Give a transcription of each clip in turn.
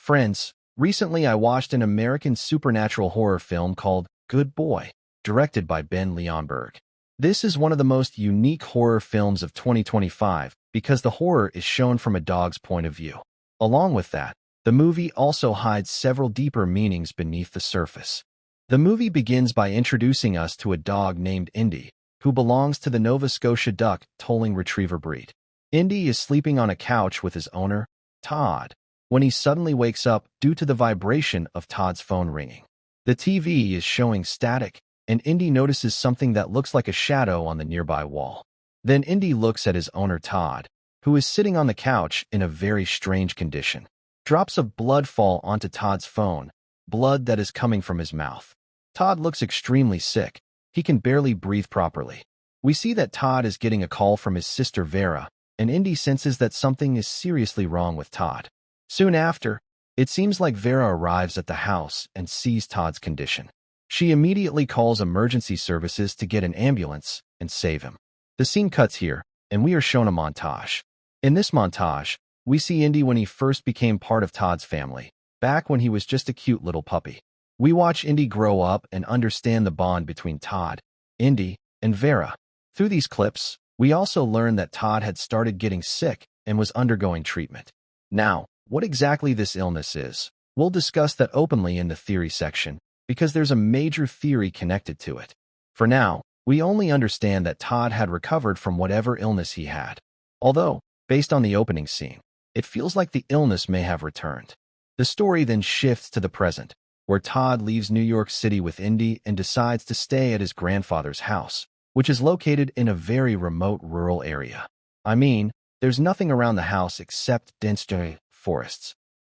Friends, recently I watched an American supernatural horror film called Good Boy, directed by Ben Leonberg. This is one of the most unique horror films of 2025 because the horror is shown from a dog's point of view. Along with that, the movie also hides several deeper meanings beneath the surface. The movie begins by introducing us to a dog named Indy, who belongs to the Nova Scotia Duck Tolling Retriever breed. Indy is sleeping on a couch with his owner, Todd, when he suddenly wakes up due to the vibration of Todd's phone ringing. The TV is showing static, and Indy notices something that looks like a shadow on the nearby wall. Then Indy looks at his owner Todd, who is sitting on the couch in a very strange condition. Drops of blood fall onto Todd's phone, blood that is coming from his mouth. Todd looks extremely sick. He can barely breathe properly. We see that Todd is getting a call from his sister Vera, and Indy senses that something is seriously wrong with Todd. Soon after, it seems like Vera arrives at the house and sees Todd's condition. She immediately calls emergency services to get an ambulance and save him. The scene cuts here, and we are shown a montage. In this montage, we see Indy when he first became part of Todd's family, back when he was just a cute little puppy. We watch Indy grow up and understand the bond between Todd, Indy, and Vera. Through these clips, we also learn that Todd had started getting sick and was undergoing treatment. Now, what exactly this illness is, we'll discuss that openly in the theory section, because there's a major theory connected to it. For now, we only understand that Todd had recovered from whatever illness he had. Although, based on the opening scene, it feels like the illness may have returned. The story then shifts to the present, where Todd leaves New York City with Indy and decides to stay at his grandfather's house, which is located in a very remote rural area. I mean, there's nothing around the house except dense forests.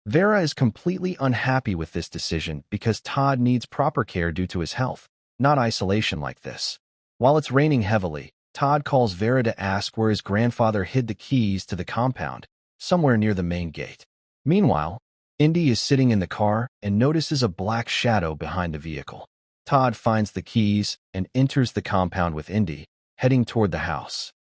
Vera is completely unhappy with this decision because Todd needs proper care due to his health, not isolation like this. While it's raining heavily, Todd calls Vera to ask where his grandfather hid the keys to the compound, somewhere near the main gate. Meanwhile, Indy is sitting in the car and notices a black shadow behind the vehicle. Todd finds the keys and enters the compound with Indy, heading toward the house.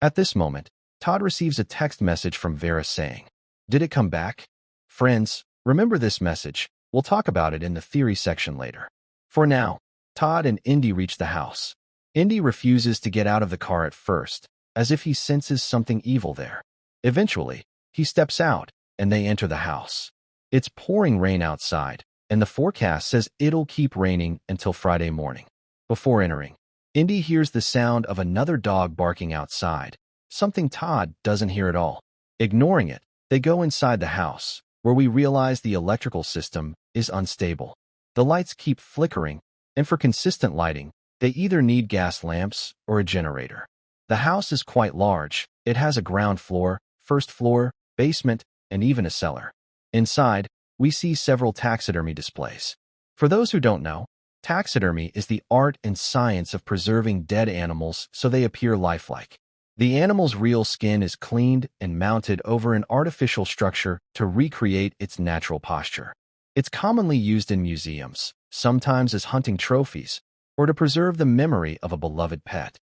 At this moment, Todd receives a text message from Vera saying, "Did it come back?" Friends, remember this message. We'll talk about it in the theory section later. For now, Todd and Indy reach the house. Indy refuses to get out of the car at first, as if he senses something evil there. Eventually, he steps out, and they enter the house. It's pouring rain outside, and the forecast says it'll keep raining until Friday morning. Before entering, Indy hears the sound of another dog barking outside, something Todd doesn't hear at all. Ignoring it, they go inside the house, where we realize the electrical system is unstable. The lights keep flickering, and for consistent lighting, they either need gas lamps or a generator. The house is quite large. It has a ground floor, first floor, basement, and even a cellar. Inside, we see several taxidermy displays. For those who don't know, taxidermy is the art and science of preserving dead animals so they appear lifelike. The animal's real skin is cleaned and mounted over an artificial structure to recreate its natural posture. It's commonly used in museums, sometimes as hunting trophies, or to preserve the memory of a beloved pet.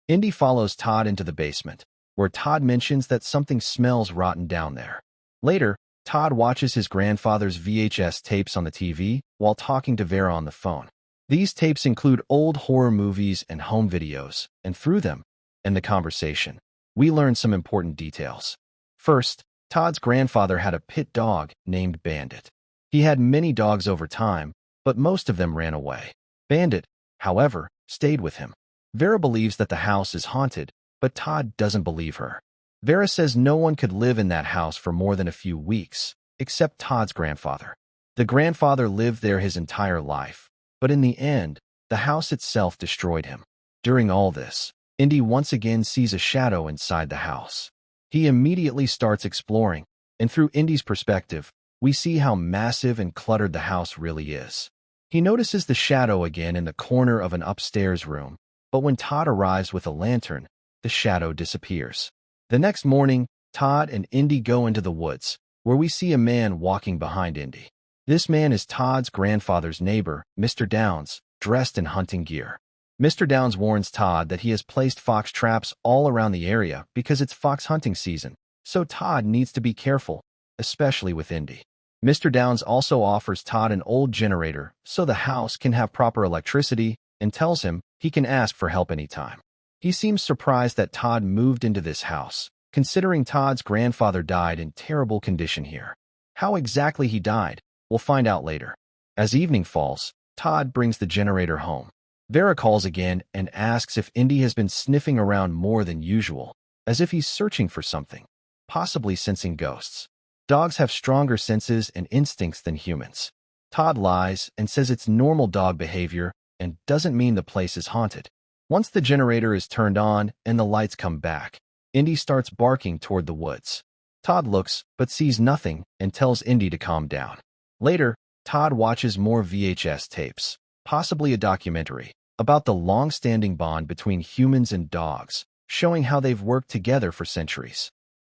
Indy follows Todd into the basement, where Todd mentions that something smells rotten down there. Later, Todd watches his grandfather's VHS tapes on the TV while talking to Vera on the phone. These tapes include old horror movies and home videos, and through them, in the conversation, we learn some important details. First, Todd's grandfather had a pit dog named Bandit. He had many dogs over time, but most of them ran away. Bandit, however, stayed with him. Vera believes that the house is haunted, but Todd doesn't believe her. Vera says no one could live in that house for more than a few weeks, except Todd's grandfather. The grandfather lived there his entire life, but in the end, the house itself destroyed him. During all this, Indy once again sees a shadow inside the house. He immediately starts exploring, and through Indy's perspective, we see how massive and cluttered the house really is. He notices the shadow again in the corner of an upstairs room, but when Todd arrives with a lantern, the shadow disappears. The next morning, Todd and Indy go into the woods, where we see a man walking behind Indy. This man is Todd's grandfather's neighbor, Mr. Downs, dressed in hunting gear. Mr. Downs warns Todd that he has placed fox traps all around the area because it's fox hunting season, so Todd needs to be careful, especially with Indy. Mr. Downs also offers Todd an old generator so the house can have proper electricity and tells him he can ask for help anytime. He seems surprised that Todd moved into this house, considering Todd's grandfather died in terrible condition here. How exactly he died, we'll find out later. As evening falls, Todd brings the generator home. Vera calls again and asks if Indy has been sniffing around more than usual, as if he's searching for something, possibly sensing ghosts. Dogs have stronger senses and instincts than humans. Todd lies and says it's normal dog behavior and doesn't mean the place is haunted. Once the generator is turned on and the lights come back, Indy starts barking toward the woods. Todd looks but sees nothing and tells Indy to calm down. Later, Todd watches more VHS tapes, possibly a documentary, about the long-standing bond between humans and dogs, showing how they've worked together for centuries.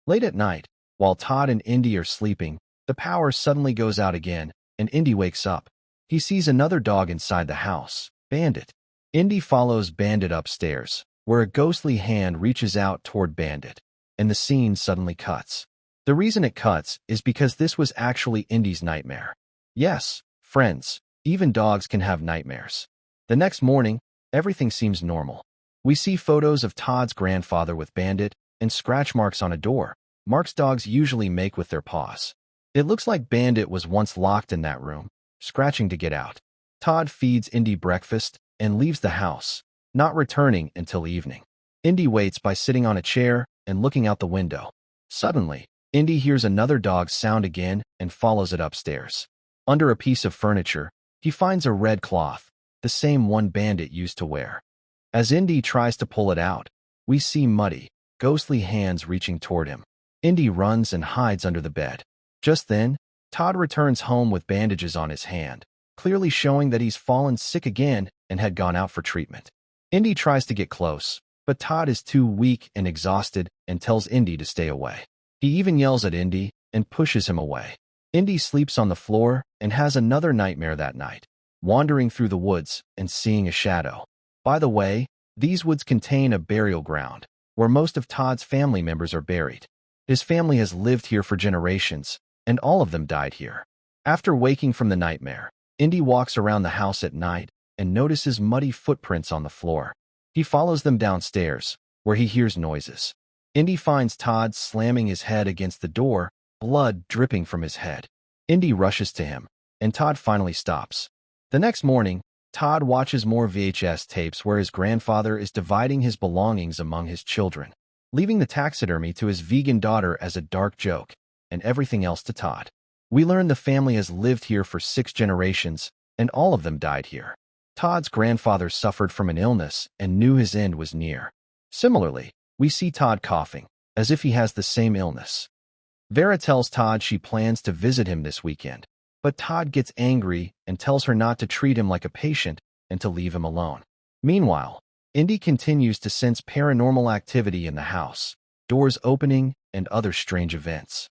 Late at night, while Todd and Indy are sleeping, the power suddenly goes out again, and Indy wakes up. He sees another dog inside the house, Bandit. Indy follows Bandit upstairs, where a ghostly hand reaches out toward Bandit, and the scene suddenly cuts. The reason it cuts is because this was actually Indy's nightmare. Yes, friends, even dogs can have nightmares. The next morning, everything seems normal. We see photos of Todd's grandfather with Bandit and scratch marks on a door, marks dogs usually make with their paws. It looks like Bandit was once locked in that room, scratching to get out. Todd feeds Indy breakfast and leaves the house, not returning until evening. Indy waits by sitting on a chair and looking out the window. Suddenly, Indy hears another dog's sound again and follows it upstairs. Under a piece of furniture, he finds a red cloth, the same one Bandit used to wear. As Indy tries to pull it out, we see muddy, ghostly hands reaching toward him. Indy runs and hides under the bed. Just then, Todd returns home with bandages on his hand, clearly showing that he's fallen sick again and had gone out for treatment. Indy tries to get close, but Todd is too weak and exhausted and tells Indy to stay away. He even yells at Indy and pushes him away. Indy sleeps on the floor and has another nightmare that night, wandering through the woods and seeing a shadow. By the way, these woods contain a burial ground, where most of Todd's family members are buried. His family has lived here for generations, and all of them died here. After waking from the nightmare, Indy walks around the house at night and notices muddy footprints on the floor. He follows them downstairs, where he hears noises. Indy finds Todd slamming his head against the door, blood dripping from his head. Indy rushes to him, and Todd finally stops. The next morning, Todd watches more VHS tapes where his grandfather is dividing his belongings among his children, leaving the taxidermy to his vegan daughter as a dark joke, and everything else to Todd. We learn the family has lived here for 6 generations, and all of them died here. Todd's grandfather suffered from an illness and knew his end was near. Similarly, we see Todd coughing, as if he has the same illness. Vera tells Todd she plans to visit him this weekend, but Todd gets angry and tells her not to treat him like a patient and to leave him alone. Meanwhile, Indy continues to sense paranormal activity in the house, doors opening, and other strange events.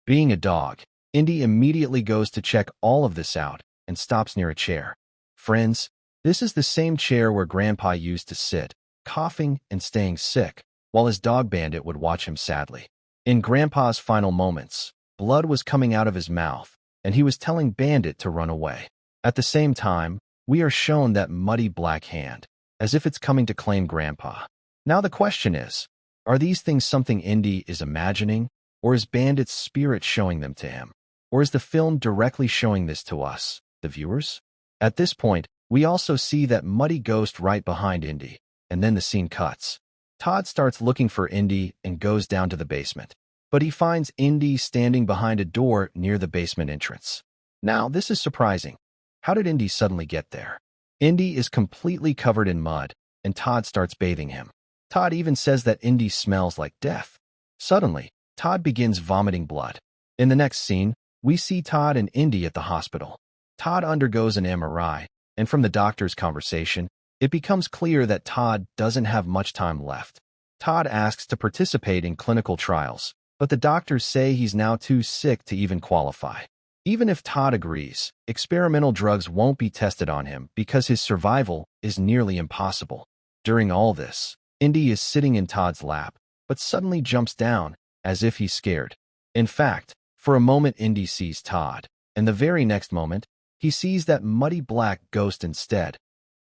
Being a dog, Indy immediately goes to check all of this out and stops near a chair. Friends, this is the same chair where Grandpa used to sit, coughing and staying sick, while his dog Bandit would watch him sadly. In Grandpa's final moments, blood was coming out of his mouth, and he was telling Bandit to run away. At the same time, we are shown that muddy black hand, as if it's coming to claim Grandpa. Now the question is, are these things something Indy is imagining, or is Bandit's spirit showing them to him? Or is the film directly showing this to us, the viewers? At this point, we also see that muddy ghost right behind Indy, and then the scene cuts. Todd starts looking for Indy and goes down to the basement, but he finds Indy standing behind a door near the basement entrance. Now, this is surprising. How did Indy suddenly get there? Indy is completely covered in mud, and Todd starts bathing him. Todd even says that Indy smells like death. Suddenly, Todd begins vomiting blood. In the next scene, we see Todd and Indy at the hospital. Todd undergoes an MRI, and from the doctor's conversation, it becomes clear that Todd doesn't have much time left. Todd asks to participate in clinical trials, but the doctors say he's now too sick to even qualify. Even if Todd agrees, experimental drugs won't be tested on him because his survival is nearly impossible. During all this, Indy is sitting in Todd's lap, but suddenly jumps down, as if he's scared. In fact, For a moment, Indy sees Todd, and the very next moment, he sees that muddy black ghost instead.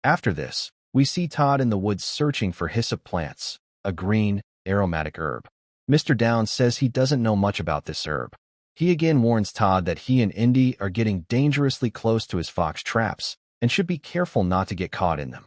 After this, we see Todd in the woods searching for hyssop plants, a green, aromatic herb. Mr. Downs says he doesn't know much about this herb. He again warns Todd that he and Indy are getting dangerously close to his fox traps and should be careful not to get caught in them.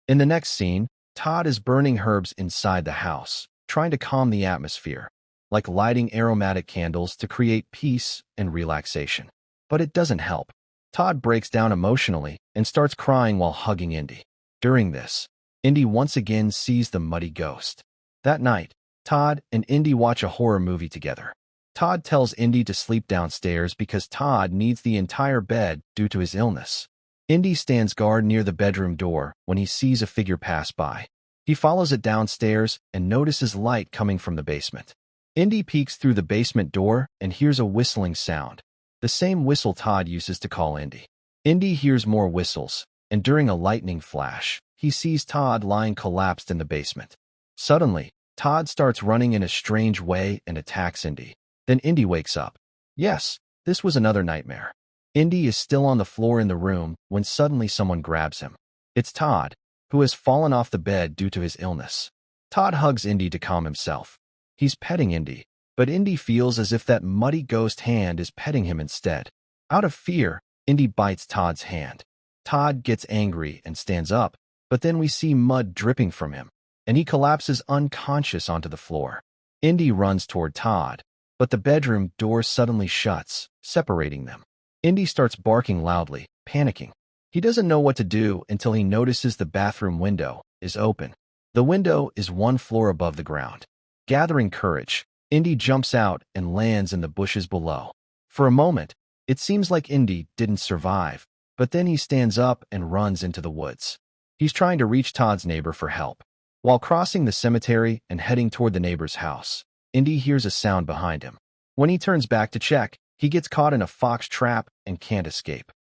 In the next scene, Todd is burning herbs inside the house, trying to calm the atmosphere, like lighting aromatic candles to create peace and relaxation. But it doesn't help. Todd breaks down emotionally and starts crying while hugging Indy. During this, Indy once again sees the muddy ghost. That night, Todd and Indy watch a horror movie together. Todd tells Indy to sleep downstairs because Todd needs the entire bed due to his illness. Indy stands guard near the bedroom door when he sees a figure pass by. He follows it downstairs and notices light coming from the basement. Indy peeks through the basement door and hears a whistling sound, the same whistle Todd uses to call Indy. Indy hears more whistles, and during a lightning flash, he sees Todd lying collapsed in the basement. Suddenly, Todd starts running in a strange way and attacks Indy. Then Indy wakes up. Yes, this was another nightmare. Indy is still on the floor in the room when suddenly someone grabs him. It's Todd, who has fallen off the bed due to his illness. Todd hugs Indy to calm himself. He's petting Indy, but Indy feels as if that muddy ghost hand is petting him instead. Out of fear, Indy bites Todd's hand. Todd gets angry and stands up, but then we see mud dripping from him, and he collapses unconscious onto the floor. Indy runs toward Todd, but the bedroom door suddenly shuts, separating them. Indy starts barking loudly, panicking. He doesn't know what to do until he notices the bathroom window is open. The window is one floor above the ground. Gathering courage, Indy jumps out and lands in the bushes below. For a moment, it seems like Indy didn't survive, but then he stands up and runs into the woods. He's trying to reach Todd's neighbor for help. While crossing the cemetery and heading toward the neighbor's house, Indy hears a sound behind him. When he turns back to check, he gets caught in a fox trap and can't escape.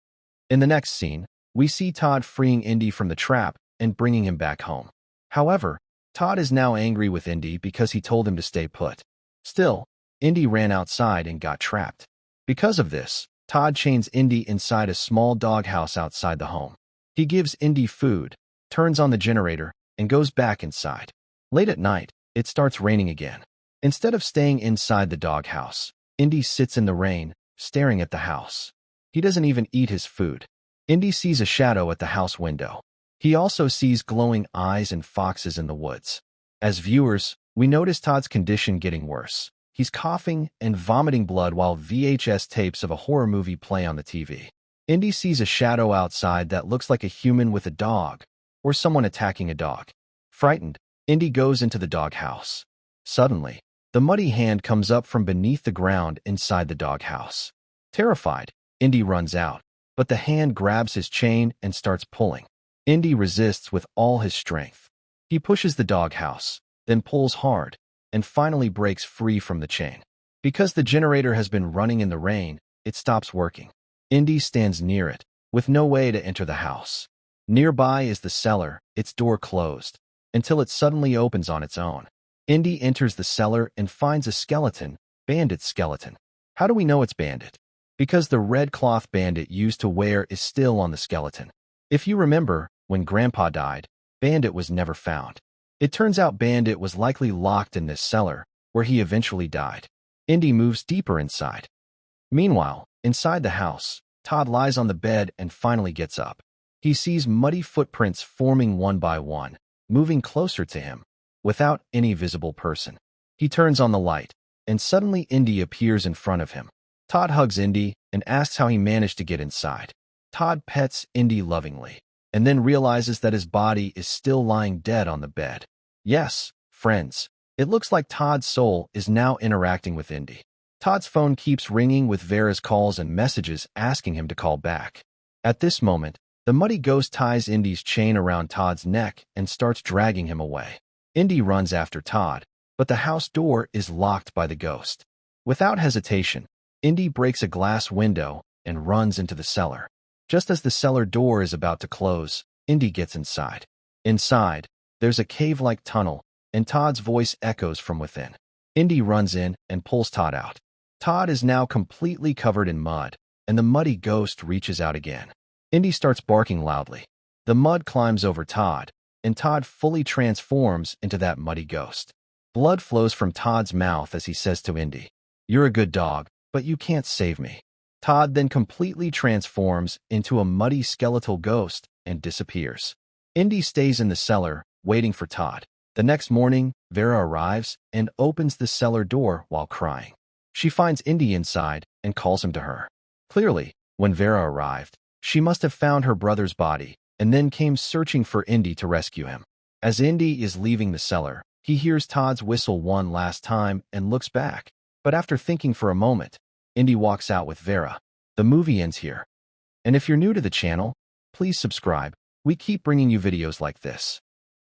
In the next scene, we see Todd freeing Indy from the trap and bringing him back home. However, Todd is now angry with Indy because he told him to stay put. Still, Indy ran outside and got trapped. Because of this, Todd chains Indy inside a small doghouse outside the home. He gives Indy food, turns on the generator, and goes back inside. Late at night, it starts raining again. Instead of staying inside the doghouse, Indy sits in the rain, staring at the house. He doesn't even eat his food. Indy sees a shadow at the house window. He also sees glowing eyes and foxes in the woods. As viewers, we notice Todd's condition getting worse. He's coughing and vomiting blood while VHS tapes of a horror movie play on the TV. Indy sees a shadow outside that looks like a human with a dog, or someone attacking a dog. Frightened, Indy goes into the doghouse. Suddenly, the muddy hand comes up from beneath the ground inside the doghouse. Terrified, Indy runs out, but the hand grabs his chain and starts pulling. Indy resists with all his strength. He pushes the doghouse, then pulls hard, and finally breaks free from the chain. Because the generator has been running in the rain, it stops working. Indy stands near it, with no way to enter the house. Nearby is the cellar, its door closed, until it suddenly opens on its own. Indy enters the cellar and finds a skeleton, Bandit's skeleton. How do we know it's Bandit? Because the red cloth Bandit used to wear is still on the skeleton. If you remember, when Grandpa died, Bandit was never found. It turns out Bandit was likely locked in this cellar, where he eventually died. Indy moves deeper inside. Meanwhile, inside the house, Todd lies on the bed and finally gets up. He sees muddy footprints forming one by one, moving closer to him, without any visible person. He turns on the light, and suddenly Indy appears in front of him. Todd hugs Indy and asks how he managed to get inside. Todd pets Indy lovingly, and then realizes that his body is still lying dead on the bed. Yes, friends, it looks like Todd's soul is now interacting with Indy. Todd's phone keeps ringing with Vera's calls and messages asking him to call back. At this moment, the muddy ghost ties Indy's chain around Todd's neck and starts dragging him away. Indy runs after Todd, but the house door is locked by the ghost. Without hesitation, Indy breaks a glass window and runs into the cellar. Just as the cellar door is about to close, Indy gets inside. Inside, there's a cave-like tunnel, and Todd's voice echoes from within. Indy runs in and pulls Todd out. Todd is now completely covered in mud, and the muddy ghost reaches out again. Indy starts barking loudly. The mud climbs over Todd, and Todd fully transforms into that muddy ghost. Blood flows from Todd's mouth as he says to Indy, "You're a good dog, but you can't save me." Todd then completely transforms into a muddy skeletal ghost and disappears. Indy stays in the cellar, waiting for Todd. The next morning, Vera arrives and opens the cellar door while crying. She finds Indy inside and calls him to her. Clearly, when Vera arrived, she must have found her brother's body and then came searching for Indy to rescue him. As Indy is leaving the cellar, he hears Todd's whistle one last time and looks back. But after thinking for a moment, Indy walks out with Vera. The movie ends here. And if you're new to the channel, please subscribe. We keep bringing you videos like this.